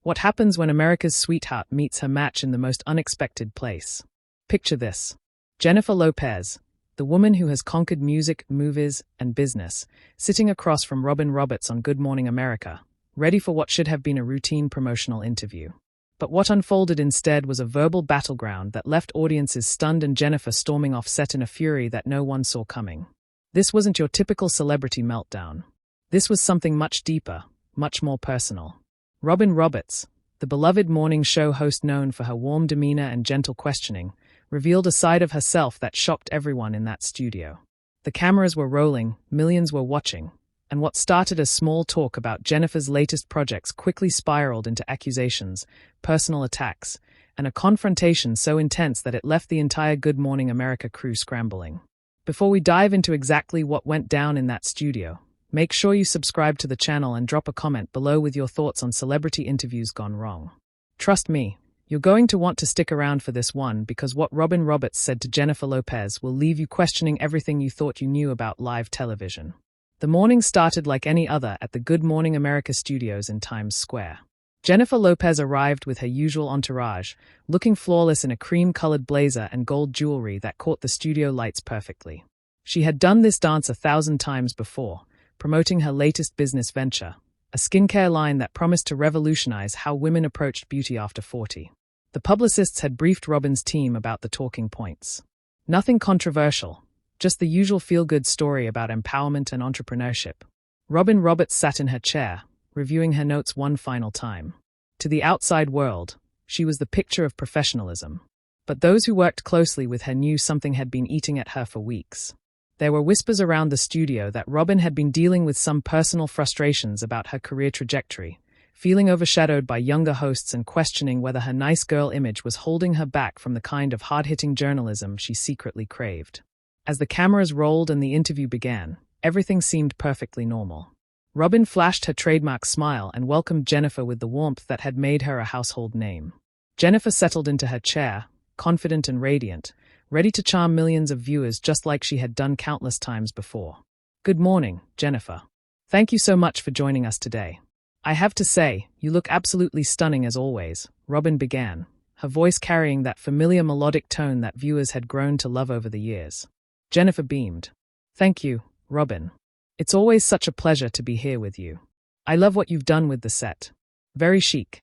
What happens when America's sweetheart meets her match in the most unexpected place? Picture this. Jennifer Lopez, the woman who has conquered music, movies, and business, sitting across from Robin Roberts on Good Morning America, ready for what should have been a routine promotional interview. But what unfolded instead was a verbal battleground that left audiences stunned and Jennifer storming off set in a fury that no one saw coming. This wasn't your typical celebrity meltdown. This was something much deeper, much more personal. Robin Roberts, the beloved morning show host known for her warm demeanor and gentle questioning, revealed a side of herself that shocked everyone in that studio. The cameras were rolling, millions were watching, and what started as small talk about Jennifer's latest projects quickly spiraled into accusations, personal attacks, and a confrontation so intense that it left the entire Good Morning America crew scrambling. Before we dive into exactly what went down in that studio, make sure you subscribe to the channel and drop a comment below with your thoughts on celebrity interviews gone wrong. Trust me, you're going to want to stick around for this one because what Robin Roberts said to Jennifer Lopez will leave you questioning everything you thought you knew about live television. The morning started like any other at the Good Morning America studios in Times Square. Jennifer Lopez arrived with her usual entourage, looking flawless in a cream-colored blazer and gold jewelry that caught the studio lights perfectly. She had done this dance 1,000 times before, promoting her latest business venture, a skincare line that promised to revolutionize how women approached beauty after 40. The publicists had briefed Robin's team about the talking points. Nothing controversial, just the usual feel-good story about empowerment and entrepreneurship. Robin Roberts sat in her chair, reviewing her notes one final time. To the outside world, she was the picture of professionalism. But those who worked closely with her knew something had been eating at her for weeks. There were whispers around the studio that Robin had been dealing with some personal frustrations about her career trajectory, feeling overshadowed by younger hosts and questioning whether her nice girl image was holding her back from the kind of hard-hitting journalism she secretly craved. As the cameras rolled and the interview began, everything seemed perfectly normal. Robin flashed her trademark smile and welcomed Jennifer with the warmth that had made her a household name. Jennifer settled into her chair, confident and radiant, ready to charm millions of viewers just like she had done countless times before. Good morning, Jennifer. Thank you so much for joining us today. I have to say, you look absolutely stunning as always, Robin began, her voice carrying that familiar melodic tone that viewers had grown to love over the years. Jennifer beamed. Thank you, Robin. It's always such a pleasure to be here with you. I love what you've done with the set. Very chic.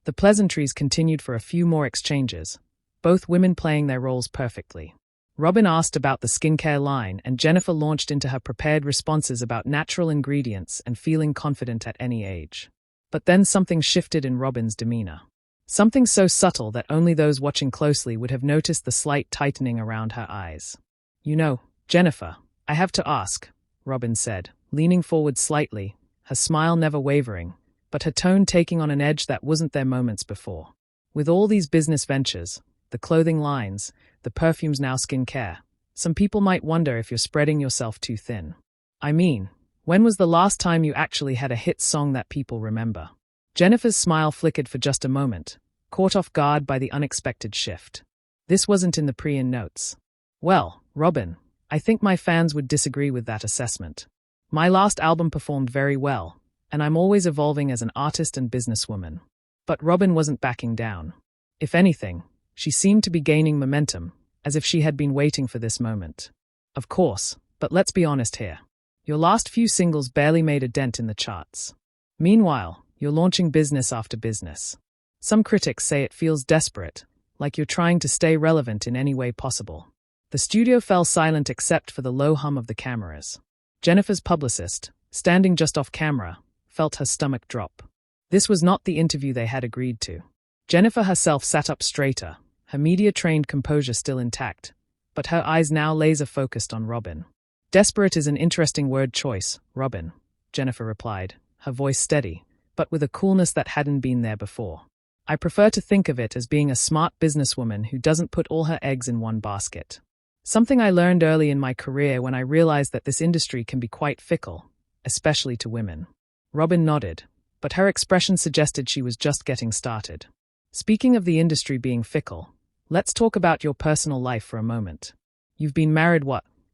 The pleasantries continued for a few more exchanges, both women playing their roles perfectly. Robin asked about the skincare line and Jennifer launched into her prepared responses about natural ingredients and feeling confident at any age. But then something shifted in Robin's demeanor. Something so subtle that only those watching closely would have noticed the slight tightening around her eyes. You know, Jennifer, I have to ask, Robin said, leaning forward slightly, her smile never wavering, but her tone taking on an edge that wasn't there moments before. With all these business ventures, the clothing lines, the perfumes now skincare, some people might wonder if you're spreading yourself too thin. I mean, when was the last time you actually had a hit song that people remember? Jennifer's smile flickered for just a moment, caught off guard by the unexpected shift. This wasn't in the pre-in notes. Well, Robin, I think my fans would disagree with that assessment. My last album performed very well, and I'm always evolving as an artist and businesswoman. But Robin wasn't backing down. If anything, she seemed to be gaining momentum, as if she had been waiting for this moment. Of course, but let's be honest here. Your last few singles barely made a dent in the charts. Meanwhile, you're launching business after business. Some critics say it feels desperate, like you're trying to stay relevant in any way possible. The studio fell silent except for the low hum of the cameras. Jennifer's publicist, standing just off camera, felt her stomach drop. This was not the interview they had agreed to. Jennifer herself sat up straighter, her media-trained composure still intact, but her eyes now laser-focused on Robin. Desperate is an interesting word choice, Robin, Jennifer replied, her voice steady, but with a coolness that hadn't been there before. I prefer to think of it as being a smart businesswoman who doesn't put all her eggs in one basket. Something I learned early in my career when I realized that this industry can be quite fickle, especially to women. Robin nodded, but her expression suggested she was just getting started. Speaking of the industry being fickle, let's talk about your personal life for a moment. You've been married,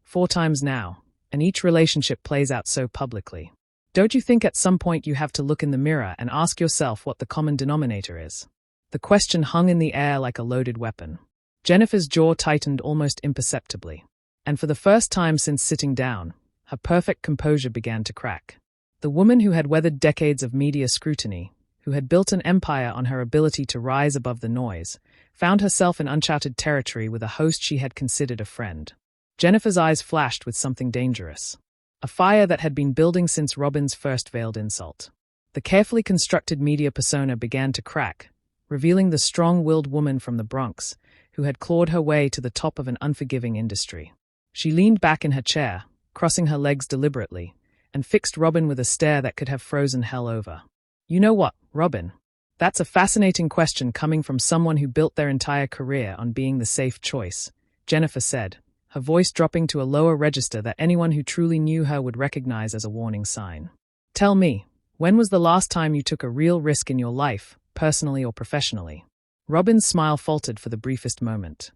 4 times now, and each relationship plays out so publicly. Don't you think at some point you have to look in the mirror and ask yourself what the common denominator is? The question hung in the air like a loaded weapon. Jennifer's jaw tightened almost imperceptibly, and for the first time since sitting down, her perfect composure began to crack. The woman who had weathered decades of media scrutiny, who had built an empire on her ability to rise above the noise, found herself in uncharted territory with a host she had considered a friend. Jennifer's eyes flashed with something dangerous. A fire that had been building since Robin's first veiled insult. The carefully constructed media persona began to crack, revealing the strong-willed woman from the Bronx, who had clawed her way to the top of an unforgiving industry. She leaned back in her chair, crossing her legs deliberately, and fixed Robin with a stare that could have frozen hell over. You know what, Robin? That's a fascinating question coming from someone who built their entire career on being the safe choice, Jennifer said, her voice dropping to a lower register that anyone who truly knew her would recognize as a warning sign. Tell me, when was the last time you took a real risk in your life, personally or professionally? Robin's smile faltered for the briefest moment,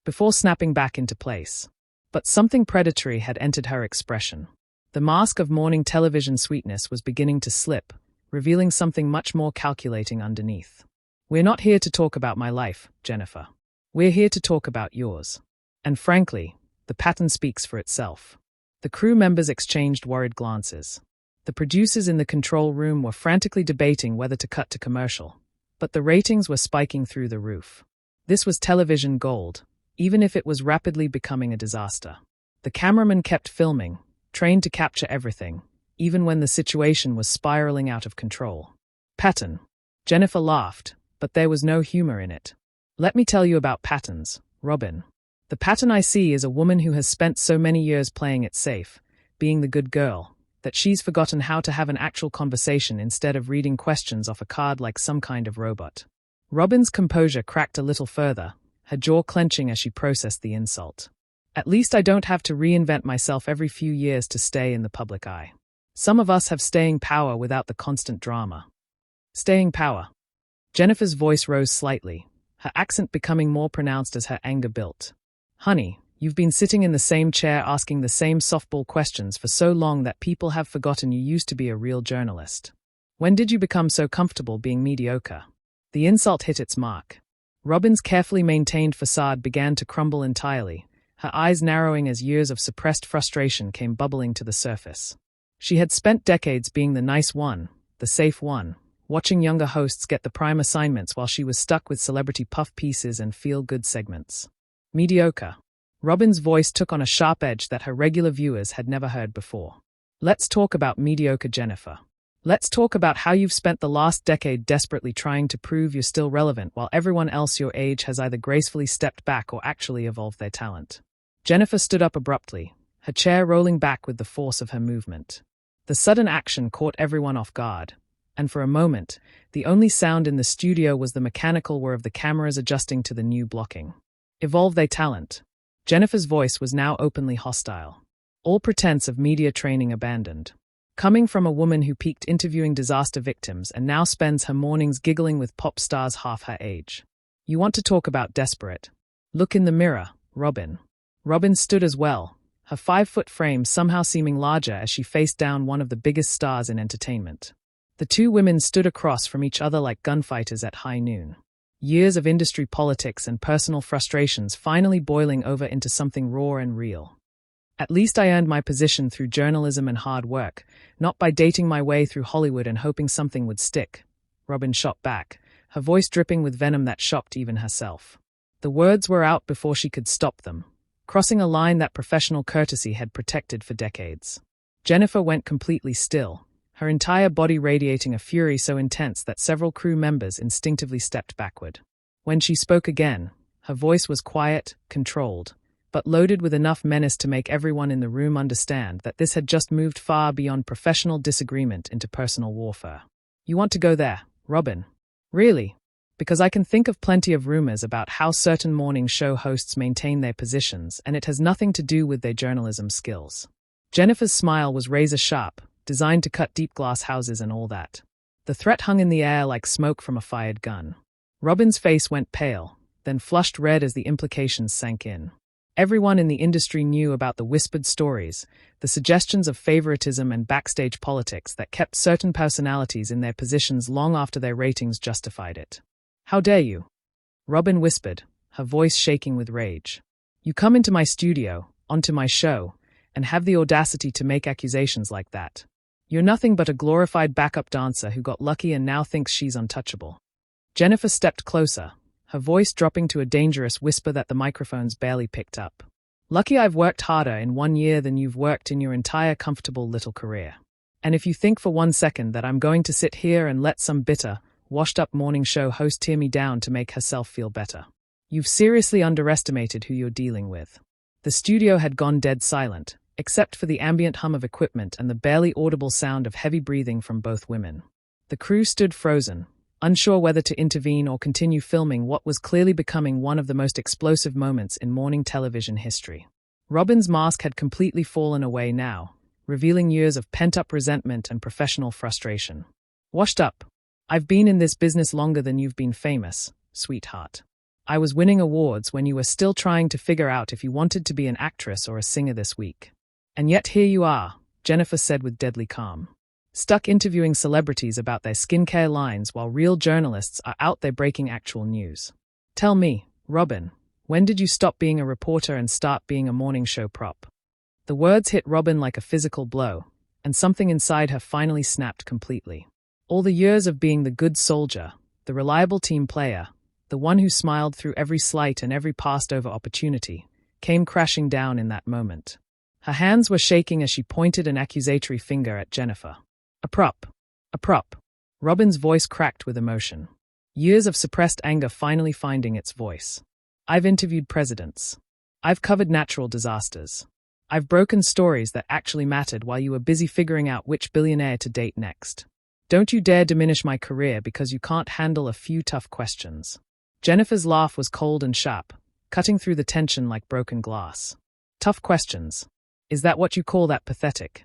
before snapping back into place. But something predatory had entered her expression. The mask of morning television sweetness was beginning to slip, revealing something much more calculating underneath. We're not here to talk about my life, Jennifer. We're here to talk about yours. And frankly, the pattern speaks for itself. The crew members exchanged worried glances. The producers in the control room were frantically debating whether to cut to commercial, but the ratings were spiking through the roof. This was television gold, even if it was rapidly becoming a disaster. The cameraman kept filming, trained to capture everything, even when the situation was spiraling out of control. Pattern. Jennifer laughed, but there was no humor in it. Let me tell you about patterns, Robin. The pattern I see is a woman who has spent so many years playing it safe, being the good girl, that she's forgotten how to have an actual conversation instead of reading questions off a card like some kind of robot. Robin's composure cracked a little further, her jaw clenching as she processed the insult. At least I don't have to reinvent myself every few years to stay in the public eye. Some of us have staying power without the constant drama. Staying power. Jennifer's voice rose slightly, her accent becoming more pronounced as her anger built. Honey, you've been sitting in the same chair asking the same softball questions for so long that people have forgotten you used to be a real journalist. When did you become so comfortable being mediocre? The insult hit its mark. Robin's carefully maintained facade began to crumble entirely, her eyes narrowing as years of suppressed frustration came bubbling to the surface. She had spent decades being the nice one, the safe one, watching younger hosts get the prime assignments while she was stuck with celebrity puff pieces and feel-good segments. Mediocre. Robin's voice took on a sharp edge that her regular viewers had never heard before. Let's talk about mediocre Jennifer. Let's talk about how you've spent the last decade desperately trying to prove you're still relevant while everyone else your age has either gracefully stepped back or actually evolved their talent. Jennifer stood up abruptly, her chair rolling back with the force of her movement. The sudden action caught everyone off guard, and for a moment, the only sound in the studio was the mechanical whir of the cameras adjusting to the new blocking. Evolve their talent. Jennifer's voice was now openly hostile. All pretense of media training abandoned. Coming from a woman who peaked interviewing disaster victims and now spends her mornings giggling with pop stars half her age. You want to talk about desperate? Look in the mirror, Robin. Robin stood as well, her 5-foot frame somehow seeming larger as she faced down one of the biggest stars in entertainment. The two women stood across from each other like gunfighters at high noon. Years of industry politics and personal frustrations finally boiling over into something raw and real. At least I earned my position through journalism and hard work, not by dating my way through Hollywood and hoping something would stick. Robin shot back, her voice dripping with venom that shocked even herself. The words were out before she could stop them, crossing a line that professional courtesy had protected for decades. Jennifer went completely still, her entire body radiating a fury so intense that several crew members instinctively stepped backward. When she spoke again, her voice was quiet, controlled, but loaded with enough menace to make everyone in the room understand that this had just moved far beyond professional disagreement into personal warfare. You want to go there, Robin? Really? Because I can think of plenty of rumors about how certain morning show hosts maintain their positions, and it has nothing to do with their journalism skills. Jennifer's smile was razor-sharp, designed to cut deep glass houses and all that. The threat hung in the air like smoke from a fired gun. Robin's face went pale, then flushed red as the implications sank in. Everyone in the industry knew about the whispered stories, the suggestions of favoritism and backstage politics that kept certain personalities in their positions long after their ratings justified it. "How dare you?" Robin whispered, her voice shaking with rage. "You come into my studio, onto my show, and have the audacity to make accusations like that. You're nothing but a glorified backup dancer who got lucky and now thinks she's untouchable." Jennifer stepped closer, her voice dropping to a dangerous whisper that the microphones barely picked up. "Lucky I've worked harder in 1 year than you've worked in your entire comfortable little career. And if you think for 1 second that I'm going to sit here and let some bitter, washed-up morning show host tear me down to make herself feel better, you've seriously underestimated who you're dealing with." The studio had gone dead silent, except for the ambient hum of equipment and the barely audible sound of heavy breathing from both women. The crew stood frozen, unsure whether to intervene or continue filming what was clearly becoming one of the most explosive moments in morning television history. Robin's mask had completely fallen away now, revealing years of pent-up resentment and professional frustration. "Washed up. I've been in this business longer than you've been famous, sweetheart. I was winning awards when you were still trying to figure out if you wanted to be an actress or a singer this week. And yet here you are," Jennifer said with deadly calm. "Stuck interviewing celebrities about their skincare lines while real journalists are out there breaking actual news. Tell me, Robin, when did you stop being a reporter and start being a morning show prop?" The words hit Robin like a physical blow, and something inside her finally snapped completely. All the years of being the good soldier, the reliable team player, the one who smiled through every slight and every passed-over opportunity, came crashing down in that moment. Her hands were shaking as she pointed an accusatory finger at Jennifer. "A prop. A prop." Robin's voice cracked with emotion. Years of suppressed anger finally finding its voice. "I've interviewed presidents. I've covered natural disasters. I've broken stories that actually mattered while you were busy figuring out which billionaire to date next. Don't you dare diminish my career because you can't handle a few tough questions." Jennifer's laugh was cold and sharp, cutting through the tension like broken glass. "Tough questions. Is that what you call that pathetic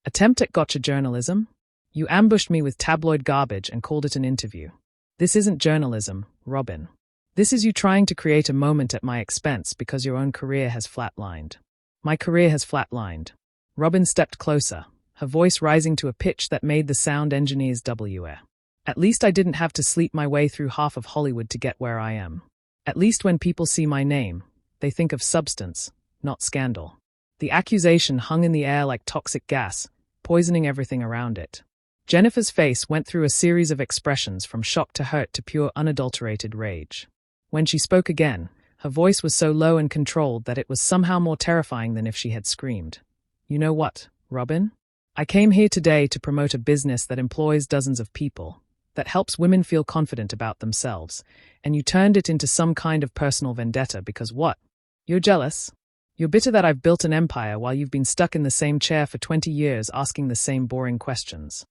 attempt at gotcha journalism? You ambushed me with tabloid garbage and called it an interview. This isn't journalism, Robin. This is you trying to create a moment at my expense because your own career has flatlined." "My career has flatlined." Robin stepped closer, her voice rising to a pitch that made the sound engineers were. "At least I didn't have to sleep my way through half of Hollywood to get where I am. At least when people see my name, they think of substance, not scandal." The accusation hung in the air like toxic gas, poisoning everything around it. Jennifer's face went through a series of expressions from shock to hurt to pure unadulterated rage. When she spoke again, her voice was so low and controlled that it was somehow more terrifying than if she had screamed. "You know what, Robin? I came here today to promote a business that employs dozens of people, that helps women feel confident about themselves, and you turned it into some kind of personal vendetta because what? You're jealous? You're bitter that I've built an empire while you've been stuck in the same chair for 20 years asking the same boring questions."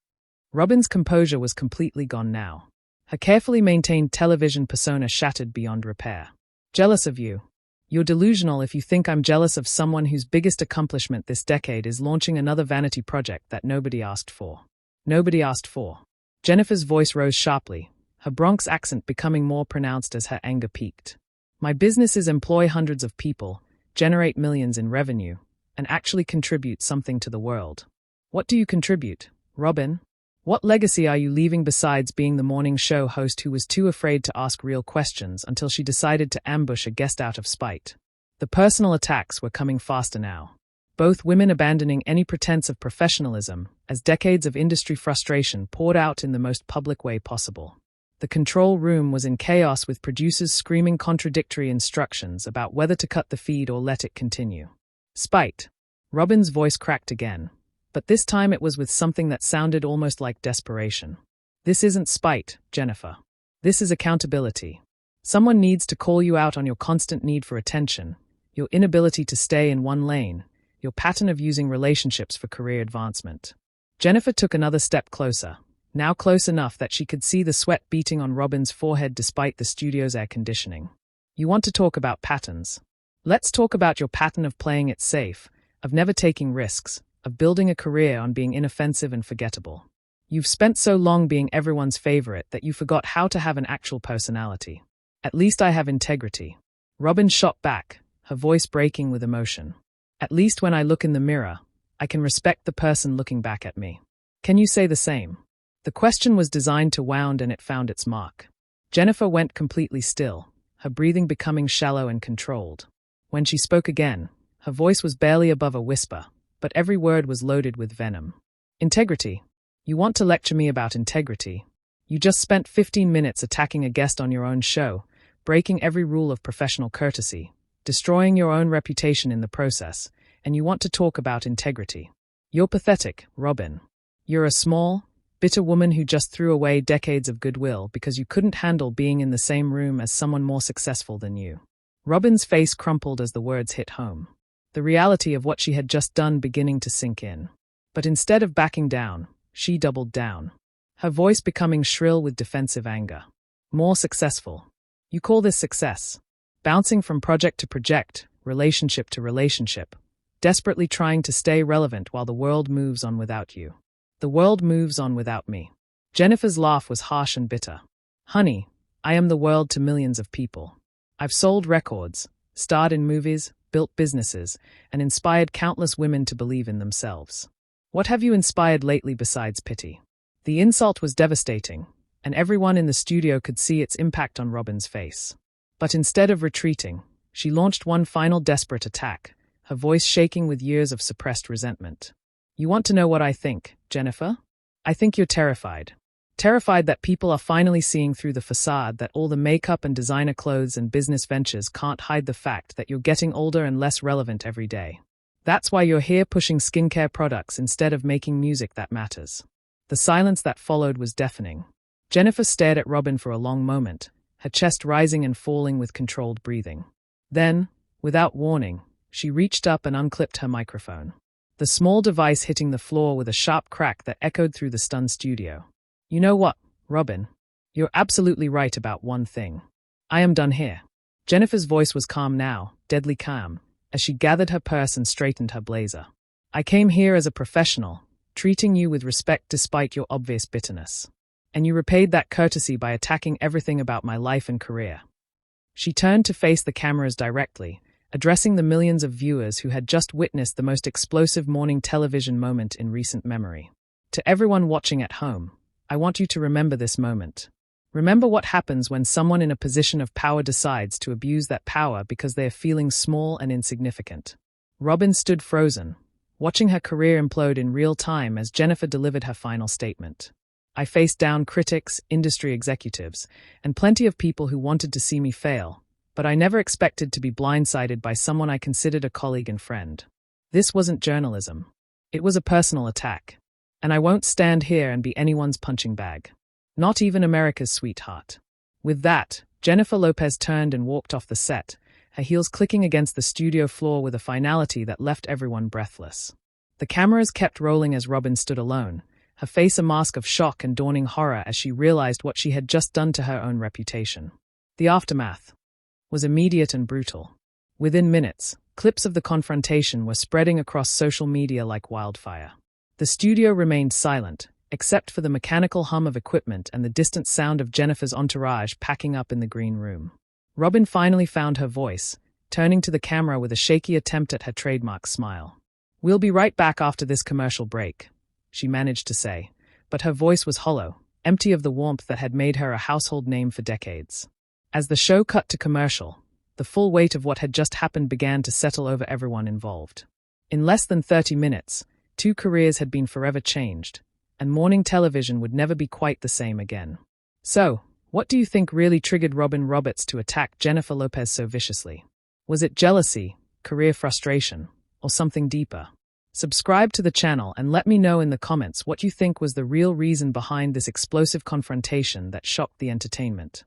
Robin's composure was completely gone now. Her carefully maintained television persona shattered beyond repair. "Jealous of you? You're delusional if you think I'm jealous of someone whose biggest accomplishment this decade is launching another vanity project that nobody asked for." "Nobody asked for." Jennifer's voice rose sharply, her Bronx accent becoming more pronounced as her anger peaked. "My businesses employ hundreds of people, generate millions in revenue, and actually contribute something to the world. What do you contribute, Robin? What legacy are you leaving besides being the morning show host who was too afraid to ask real questions until she decided to ambush a guest out of spite?" The personal attacks were coming faster now, both women abandoning any pretense of professionalism as decades of industry frustration poured out in the most public way possible. The control room was in chaos with producers screaming contradictory instructions about whether to cut the feed or let it continue. "Spite." Robin's voice cracked again, but this time it was with something that sounded almost like desperation. "This isn't spite, Jennifer. This is accountability. Someone needs to call you out on your constant need for attention, your inability to stay in one lane, your pattern of using relationships for career advancement." Jennifer took another step closer, now close enough that she could see the sweat beating on Robin's forehead despite the studio's air conditioning. "You want to talk about patterns? Let's talk about your pattern of playing it safe, of never taking risks, of building a career on being inoffensive and forgettable. You've spent so long being everyone's favorite that you forgot how to have an actual personality. At least I have integrity." Robin shot back, her voice breaking with emotion. At least when I look in the mirror, I can respect the person looking back at me. Can you say the same? The question was designed to wound and it found its mark. Jennifer went completely still, her breathing becoming shallow and controlled. When she spoke again, her voice was barely above a whisper, but every word was loaded with venom. Integrity. You want to lecture me about integrity? You just spent 15 minutes attacking a guest on your own show, breaking every rule of professional courtesy, destroying your own reputation in the process, and you want to talk about integrity. You're pathetic, Robin. You're a small, bitter woman who just threw away decades of goodwill because you couldn't handle being in the same room as someone more successful than you. Robin's face crumpled as the words hit home, the reality of what she had just done beginning to sink in. But instead of backing down, she doubled down, her voice becoming shrill with defensive anger. More successful. You call this success? Bouncing from project to project, relationship to relationship, desperately trying to stay relevant while the world moves on without you. The world moves on without me. Jennifer's laugh was harsh and bitter. Honey, I am the world to millions of people. I've sold records, starred in movies, built businesses, and inspired countless women to believe in themselves. What have you inspired lately besides pity? The insult was devastating, and everyone in the studio could see its impact on Robin's face. But instead of retreating, she launched one final desperate attack, her voice shaking with years of suppressed resentment. You want to know what I think, Jennifer? I think you're terrified. Terrified that people are finally seeing through the facade, that all the makeup and designer clothes and business ventures can't hide the fact that you're getting older and less relevant every day. That's why you're here pushing skincare products instead of making music that matters. The silence that followed was deafening. Jennifer stared at Robin for a long moment, her chest rising and falling with controlled breathing. Then, without warning, she reached up and unclipped her microphone, the small device hitting the floor with a sharp crack that echoed through the stunned studio. You know what, Robin? You're absolutely right about one thing. I am done here. Jennifer's voice was calm now, deadly calm, as she gathered her purse and straightened her blazer. I came here as a professional, treating you with respect despite your obvious bitterness. And you repaid that courtesy by attacking everything about my life and career. She turned to face the cameras directly, addressing the millions of viewers who had just witnessed the most explosive morning television moment in recent memory. To everyone watching at home, I want you to remember this moment. Remember what happens when someone in a position of power decides to abuse that power because they are feeling small and insignificant. Robin stood frozen, watching her career implode in real time as Jennifer delivered her final statement. I faced down critics, industry executives, and plenty of people who wanted to see me fail, but I never expected to be blindsided by someone I considered a colleague and friend. This wasn't journalism. It was a personal attack. And I won't stand here and be anyone's punching bag. Not even America's sweetheart. With that, Jennifer Lopez turned and walked off the set, her heels clicking against the studio floor with a finality that left everyone breathless. The cameras kept rolling as Robin stood alone, her face a mask of shock and dawning horror as she realized what she had just done to her own reputation. The aftermath was immediate and brutal. Within minutes, clips of the confrontation were spreading across social media like wildfire. The studio remained silent, except for the mechanical hum of equipment and the distant sound of Jennifer's entourage packing up in the green room. Robin finally found her voice, turning to the camera with a shaky attempt at her trademark smile. We'll be right back after this commercial break, she managed to say, but her voice was hollow, empty of the warmth that had made her a household name for decades. As the show cut to commercial, the full weight of what had just happened began to settle over everyone involved. In less than 30 minutes, 2 careers had been forever changed, and morning television would never be quite the same again. So, what do you think really triggered Robin Roberts to attack Jennifer Lopez so viciously? Was it jealousy, career frustration, or something deeper? Subscribe to the channel and let me know in the comments what you think was the real reason behind this explosive confrontation that shocked the entertainment.